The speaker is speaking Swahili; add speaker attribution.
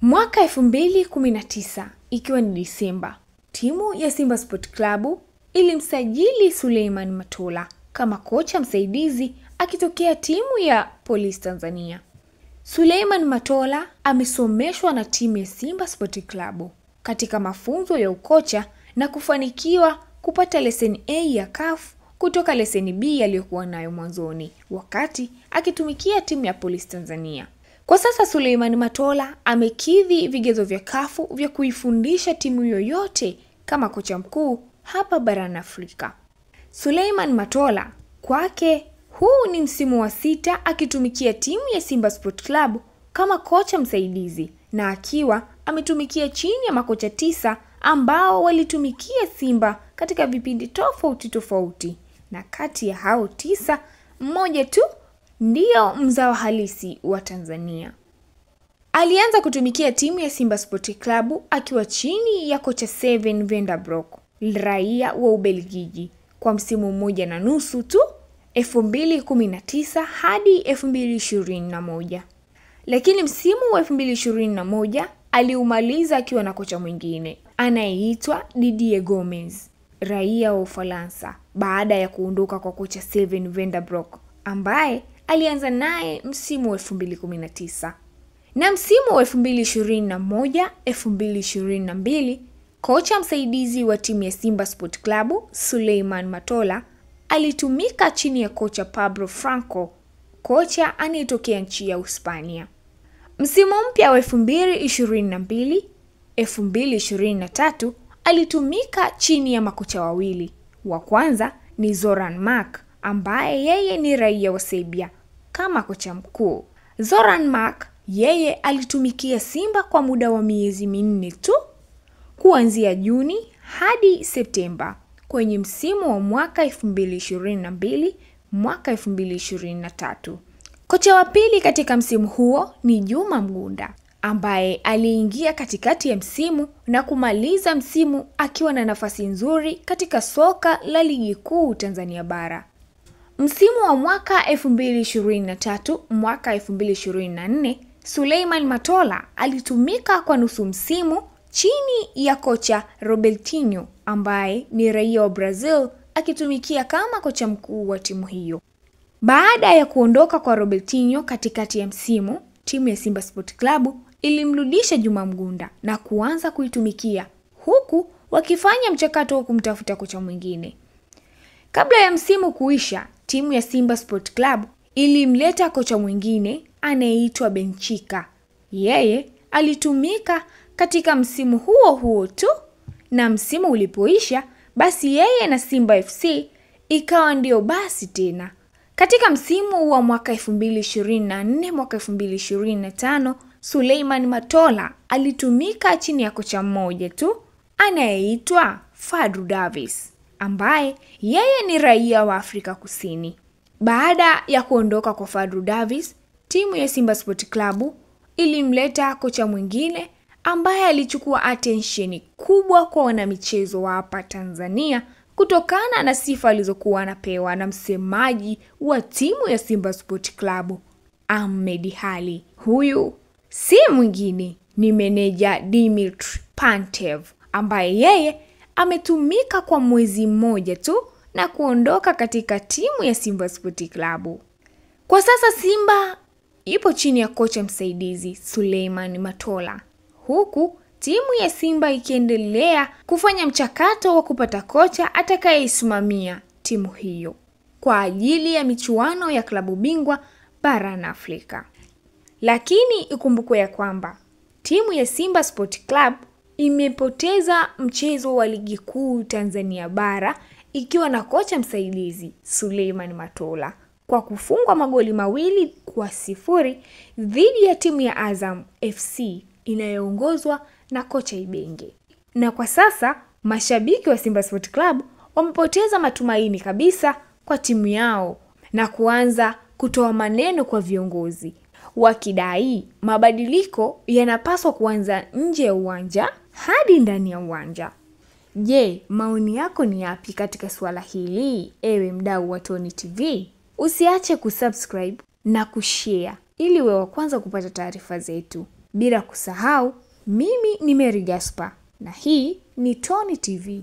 Speaker 1: Mwaka 2019 ikiwa ni Disemba, timu ya Simba Sport Club ilimsajili Suleiman Matola kama kocha msaidizi akitokea timu ya Police Tanzania. Suleiman Matola amesomeshwa na timu ya Simba Sport Club katika mafunzo ya ukocha na kufanikiwa kupata leseni A ya CAF kutoka leseni B aliyokuwa nayo mwanzoni wakati akitumikia timu ya Police Tanzania. Kwa sasa Suleiman Matola amekidhi vigezo vya CAF vya kuifundisha timu yoyote kama kocha mkuu hapa barani Afrika. Suleiman Matola kwake huu ni msimu wa 6 akitumikia timu ya Simba Sport Club kama kocha msaidizi na akiwa ametumikia chini ya makocha 9 ambao walitumikia Simba katika vipindi tofauti na kati ya hao 9 mmoja tu ndio mzao halisi wa Tanzania. Alianza kutumikia timu ya Simba Sport Club akiwa chini ya kocha Steven van der Broek, raia wa Ubelgiji, kwa msimu 1.5 tu 2019 hadi 2021. Lakini msimu wa 2021 aliumaliza akiwa na kocha mwingine anayeitwa Didier Gomes, raia wa Ufaransa, baada ya kuondoka kwa kocha Steven van der Broek ambaye alianza naye msimu wa 2019. Na msimu wa 2021-2022 kocha msaidizi wa timu ya Simba Sport Club Suleiman Matola alitumika chini ya kocha Pablo Franco, kocha anayetokea nchi ya Hispania. Msimu mpya wa 2022-2023 alitumika chini ya makocha wawili. Wa kwanza ni Zoran Mark ambaye yeye ni raia wa Serbia kama kocha mkuu. Zoran Mark yeye alitumikia Simba kwa muda wa miezi 4 tu kuanzia Juni hadi Septemba kwenye msimu wa mwaka 2022-2023. Kocha wa pili katika msimu huo ni Juma Mgunda ambaye aliingia katikati ya msimu na kumaliza msimu akiwa na nafasi nzuri katika soka la ligi kuu Tanzania bara. Msimu wa mwaka 2023-2024 Suleiman Matola alitumika kwa nusu msimu chini ya kocha Robertinho ambaye ni raia wa Brazil akitumikia kama kocha mkuu wa timu hiyo. Baada ya kuondoka kwa Robertinho katikati ya msimu, timu ya Simba Sport Club ilimrudisha Juma Mgunda na kuanza kuitumikia huku wakifanya mchakato wa kumtafuta kocha mwingine. Kabla ya msimu kuisha, timu ya Simba Sport Club ilimleta kocha mwingine anayeitwa Benchika. Yeye alitumika katika msimu huo tu, na msimu ulipoisha basi yeye na Simba FC ikawa ndio basi tena. Katika msimu wa mwaka 2024-2025 Suleiman Matola alitumika chini ya kocha mmoja tu anayeitwa Fadlu Davis ambaye yeye ni raia wa Afrika Kusini. Baada ya kuondoka kwa Fadlu Davis, timu ya Simba Sport Club ilimleta kocha mwingine ambaye alichukua attention kubwa kwa wanamichezo wa hapa Tanzania kutokana na sifa alizokuwa anapewa na msemaji wa timu ya Simba Sport Club, Ahmed Ally. Huyu si mwingine ni meneja Dimitri Pantev ambaye yeye ametumika kwa mwezi mmoja tu na kuondoka katika timu ya Simba Sport Club. Kwa sasa Simba ipo chini ya kocha msaidizi Suleiman Matola, huku timu ya Simba ikiendelea kufanya mchakato wa kupata kocha atakayesimamia timu hiyo kwa ajili ya michuano ya klabu bingwa barani Afrika. Lakini ikumbukwe ya kwamba timu ya Simba Sport Club imepoteza mchezo wa ligi kuu Tanzania bara ikiwa na kocha msaidizi Suleiman Matola kwa kufungwa magoli 2-0 dhidi ya timu ya Azam FC inayoongozwa na kocha Ibenge. Na kwa sasa mashabiki wa Simba Sport Club wamepoteza matumaini kabisa kwa timu yao na kuanza kutoa maneno kwa viongozi wakidai mabadiliko yanapaswa kuanza nje ya uwanja hadi ndani ya uwanja. Je, maoni yako ni yapi katika swala hili? Ewe mdau wa Tony TV, usiache kusubscribe na kushare ili uwe wa kwanza kupata taarifa zetu. Bila kusahau, mimi ni Mary Gaspar na hii ni Tony TV.